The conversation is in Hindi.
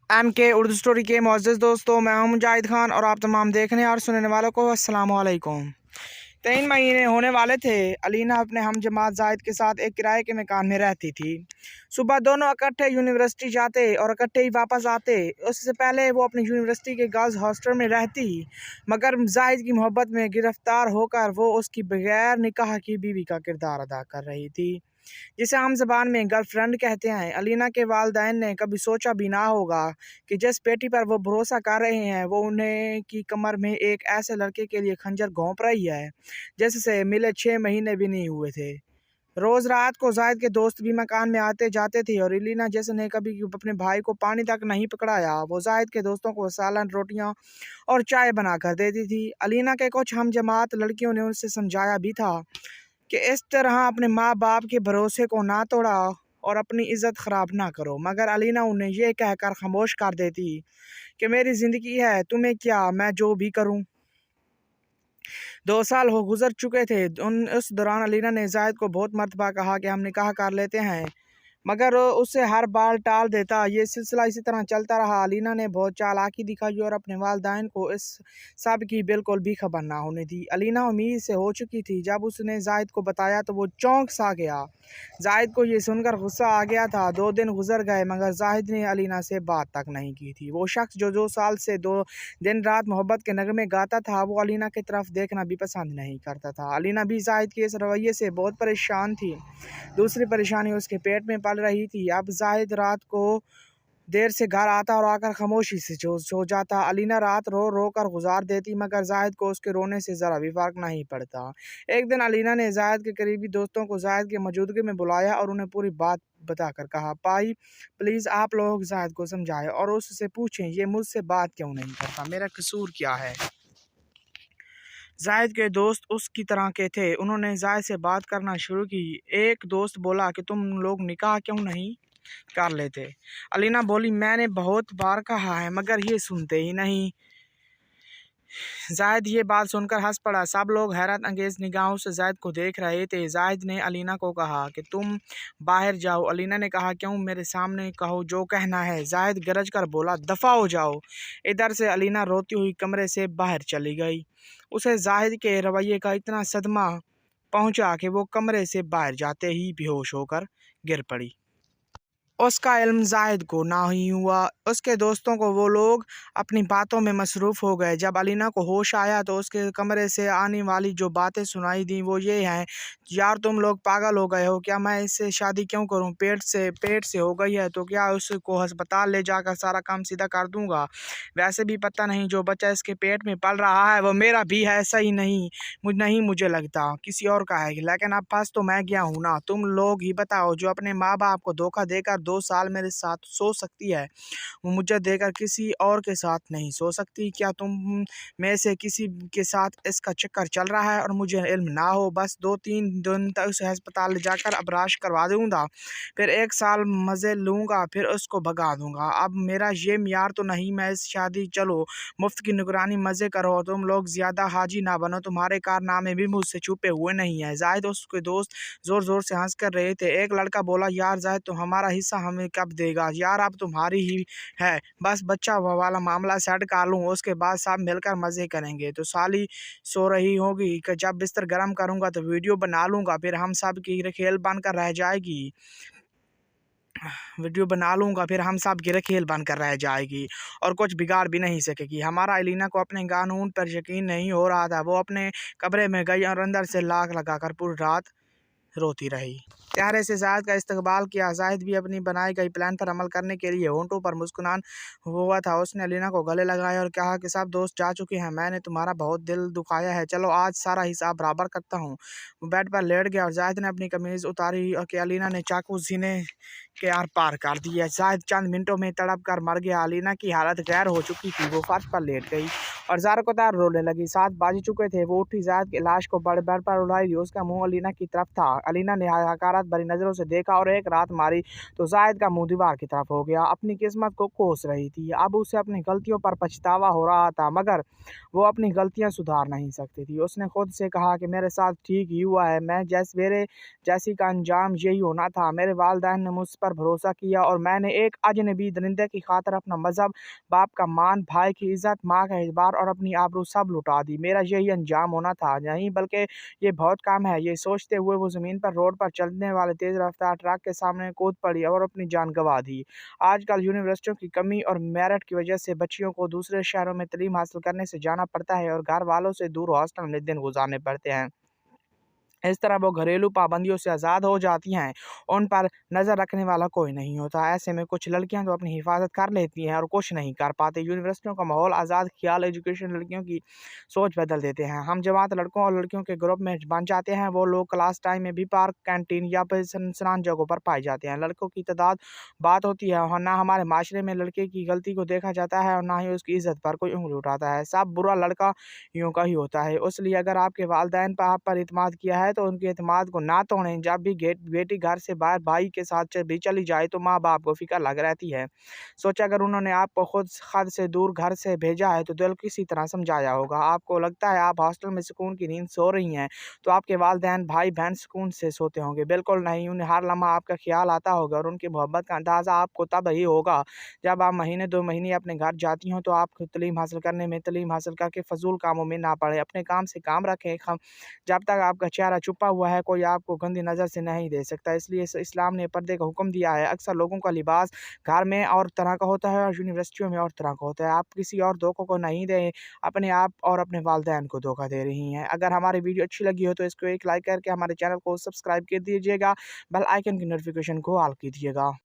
एम के उर्दू स्टोरी के मुअज़्ज़ज़ दोस्तों, मैं हूं मुजाहिद खान और आप तमाम देखने और सुनने वालों को अस्सलाम वालेकुम। 3 महीने होने वाले थे। अलीना अपने हम जमात जाहिद के साथ एक किराए के मकान में रहती थी। सुबह दोनों इकट्ठे यूनिवर्सिटी जाते और इकट्ठे ही वापस आते। उससे पहले वो अपनी यूनिवर्सिटी के गर्ल्स हॉस्टल में रहती, मगर जाहिद की मोहब्बत में गिरफ्तार होकर वो उसकी बगैर निकाह की बीवी का किरदार अदा कर रही थी, जिसे आम ज़बान में गर्लफ्रेंड कहते हैं। अलीना के वालिदैन ने कभी सोचा भी ना होगा कि जिस बेटी पर वो भरोसा कर रहे हैं वो उन्हें की कमर में एक ऐसे लड़के के लिए खंजर घोंप रही है जिससे मिले 6 महीने भी नहीं हुए थे। रोज़ रात को जाहिद के दोस्त भी मकान में आते जाते थे और अलीना जिसने कभी अपने भाई को पानी तक नहीं पकड़ाया, वो जाहिद के दोस्तों को सालन, रोटियां और चाय बना कर देती थी। अलीना के कुछ हम जमात लड़कियों ने उसे समझाया भी था कि इस तरह अपने माँ बाप के भरोसे को ना तोड़ा और अपनी इज्जत ख़राब ना करो, मगर अलीना उन्हें यह कहकर खामोश कर देती कि मेरी ज़िंदगी है, तुम्हें क्या, मैं जो भी करूं। 2 साल हो गुजर चुके थे। उस दौरान अलीना ने जाहिद को बहुत मरतबा कहा कि हम निकाह कर लेते हैं, मगर उसे हर बार टाल देता। ये सिलसिला इसी तरह चलता रहा। अलीना ने बहुत चालाकी दिखाई और अपने वालिदैन को इस सब की बिल्कुल भी खबर ना होने दी। अलीना उम्मीद से हो चुकी थी। जब उसने जाहिद को बताया तो वो चौंक सा गया। जाहिद को ये सुनकर गुस्सा आ गया था। 2 दिन गुजर गए मगर जाहिद ने अलीना से बात तक नहीं की थी। वो शख्स जो 2 साल से 2 दिन रात मोहब्बत के नगमे गाता था, वो अलीना की तरफ देखना भी पसंद नहीं करता था। अलीना भी जाहिद के इस रवैये से बहुत परेशान थी। दूसरी परेशानी उसके पेट में पल रही थी। अब जाहिद रात को देर से घर आता और आकर खामोशी से सो जाता। अलीना रात रो रो कर गुजार देती, मगर जाहिद को उसके रोने से ज़रा भी फ़र्क नहीं पड़ता। एक दिन अलीना ने जाहिद के करीबी दोस्तों को जाहिद की मौजूदगी में बुलाया और उन्हें पूरी बात बताकर कहा, भाई प्लीज़ आप लोग जाहिद को समझाएं और उससे पूछें ये मुझसे बात क्यों नहीं करता, मेरा कसूर क्या है। जाहिद के दोस्त उसकी तरह के थे। उन्होंने जाहिद से बात करना शुरू की। एक दोस्त बोला कि तुम लोग निकाह क्यों नहीं कर लेते। अलीना बोली, मैंने बहुत बार कहा है मगर ये सुनते ही नहीं। जाहिद ये बात सुनकर हंस पड़ा। सब लोग हैरत अंगेज निगाहों से जाहिद को देख रहे थे। जाहिद ने अलीना को कहा कि तुम बाहर जाओ। अलीना ने कहा, क्यों, मेरे सामने कहो जो कहना है। जाहिद गरज कर बोला, दफ़ा हो जाओ। इधर से अलीना रोती हुई कमरे से बाहर चली गई। उसे जाहिद के रवैये का इतना सदमा पहुंचा कि वो कमरे से बाहर जाते ही बेहोश होकर गिर पड़ी। उसका इल्म जाहिद को ना ही हुआ। उसके दोस्तों को वो लोग अपनी बातों में मसरूफ़ हो गए। जब अलीना को होश आया तो उसके कमरे से आने वाली जो बातें सुनाई दी वो ये हैं, यार तुम लोग पागल हो गए हो क्या, मैं इससे शादी क्यों करूं, पेट से हो गई है तो क्या उसको अस्पताल ले जाकर सारा काम सीधा कर दूंगा। वैसे भी पता नहीं जो बच्चा इसके पेट में पल रहा है वो मेरा भी है, सही नहीं मुझे लगता किसी और का है। लेकिन अब फंस तो मैं गया हूँ ना। तुम लोग ही बताओ, जो अपने माँ बाप को धोखा देकर 2 साल मेरे साथ सो सकती है, वो मुझे देकर किसी और के साथ नहीं सो सकती। क्या तुम में से किसी के साथ इसका चक्कर चल रहा है और मुझे इल्म ना हो। बस 2-3 दिन तक उसे अस्पताल ले जाकर अबराश करवा दूंगा, फिर 1 साल मज़े लूँगा, फिर उसको भगा दूंगा। अब मेरा ये मियार तो नहीं मैं इस शादी, चलो मुफ्त की निगरानी, मज़े करो और तुम लोग ज़्यादा हाजी ना बनो, तुम्हारे कारनामे भी मुझसे छुपे हुए नहीं है। जाहिद और उसके दोस्त ज़ोर ज़ोर से हंस कर रहे थे। एक लड़का बोला, यार जाहिद तो हमारा हिस्सा हमें कब देगा यार, अब तुम्हारी ही है, बस बच्चा वाला मामला सेट कर लूँ, उसके बाद सब मिलकर मज़े करेंगे। तो साली सो रही होगी कि जब बिस्तर गर्म करूँगा तो वीडियो बना लूँगा, फिर हम सब की खेल बनकर रह जाएगी। फिर हम सब गिरे खेल बनकर रह जाएगी और कुछ बिगाड़ भी नहीं सकेगी। हमारा अलीना को अपने कानून पर यकीन नहीं हो रहा था। वो अपने कमरे में गई और अंदर से लाख लगाकर पूरी रात रोती रही। चेहरे से जाहिद का इस्तकबाल किया। जाहिद भी अपनी बनाई गई प्लान पर अमल करने के लिए होंठों पर मुस्कुरान हुआ था। उसने अलीना को गले लगाया और कहा कि सब दोस्त जा चुके हैं, मैंने तुम्हारा बहुत दिल दुखाया है, चलो आज सारा हिसाब बराबर करता हूँ। वो बेड पर लेट गया और जाहिद ने अपनी कमीज़ उतारी और कि अलीना ने चाकू सीने के आर पार कर दिया। जाहिद चंद मिनटों में तड़प कर मर गया। अलीना की हालत गैर हो चुकी थी। वो फर्श पर लेट गई और ज़ारा कोतार रोने लगी। 7 बज चुके थे। वो उठी, ज़ायद की लाश को बेड पर उठाई। उसका मुँह अलीना की तरफ था। अलीना ने हकारत भरी नज़रों से देखा और एक रात मारी तो ज़ायद का मुँह दीवार की तरफ हो गया। अपनी किस्मत को कोस रही थी। अब उसे अपनी गलतियों पर पछतावा हो रहा था, मगर वो अपनी गलतियाँ सुधार नहीं सकती थी। उसने खुद से कहा कि मेरे साथ ठीक ही हुआ है। मेरे जैसी का अंजाम यही होना था। मेरे वालिदैन ने मुझ पर भरोसा किया और मैंने एक अजनबी दरिंदे की खातिर अपना मज़हब, बाप का मान, भाई की इज़्ज़त, माँ का एतबार और अपनी आबरू सब लुटा दी। मेरा यही अंजाम होना था। नहीं, बल्कि ये बहुत कम है। ये सोचते हुए वो ज़मीन पर रोड पर चलने वाले तेज़ रफ्तार ट्रक के सामने कूद पड़ी और अपनी जान गँवा दी। आजकल यूनिवर्सिटियों की कमी और मेरिट की वजह से बच्चियों को दूसरे शहरों में तालीम हासिल करने से जाना पड़ता है और घर वालों से दूर हॉस्टल में दिन गुजारने पड़ते हैं। इस तरह वो घरेलू पाबंदियों से आज़ाद हो जाती हैं। उन पर नज़र रखने वाला कोई नहीं होता। ऐसे में कुछ लड़कियां तो अपनी हिफाजत कर लेती हैं और कुछ नहीं कर पाते। यूनिवर्सिटियों का माहौल, आज़ाद ख्याल, एजुकेशन लड़कियों की सोच बदल देते हैं। हम जमात लड़कों और लड़कियों के ग्रुप में बन जाते हैं। वो लोग क्लास टाइम में भी पार्क, कैंटीन या फिर सुनसान जगहों पर पाए जाते हैं। लड़कों की तादाद बात होती है और ना हमारे माशरे में लड़के की गलती को देखा जाता है और ना ही उसकी इज्जत पर कोई उंगली उठाता है। सब बुरा लड़का यूँ का ही होता है। इसलिए अगर आपके वालिदैन पर आप पर इत्मीनान किया है तो उनके इत्मीनान को ना तोड़ें। जब भी बेटी घर से बाहर भाई के साथ भी चली जाए तो माँ-बाप को फ़िक्र लग रहती है। सोचा अगर उन्होंने आपको खुद से दूर घर से भेजा है तो दिल किसी तरह समझाया होगा। आपको लगता है आप हॉस्टल में सुकून की नींद सो रही हैं, तो आपके वालिदैन, भाई-बहन सुकून से सोते होंगे। बिल्कुल नहीं, उन्हें हर लम्हा आपका ख़्याल आता होगा और उनकी मोहब्बत का अंदाज़ा आपको तब ही होगा जब आप महीने 2 महीने अपने घर जाती हों। तो आप तालीम हासिल करने में, तालीम हासिल करके फ़ज़ूल कामों में ना पड़ें। अपने काम से काम रखें। जब तक आपका चेहरा छुपा हुआ है, कोई आपको गंदी नज़र से नहीं देख सकता। इसलिए इस्लाम ने पर्दे का हुक्म दिया है। अक्सर लोगों का लिबास घर में और तरह का होता है और यूनिवर्सिटियों में और तरह का होता है। आप किसी और धोखे को नहीं दें, अपने आप और अपने वालिदैन को धोखा दे रही हैं। अगर हमारी वीडियो अच्छी लगी हो तो इसको एक लाइक करके हमारे चैनल को सब्सक्राइब कर दीजिएगा। बेल आइकन की नोटिफ़िकेशन को ऑल कीजिएगा।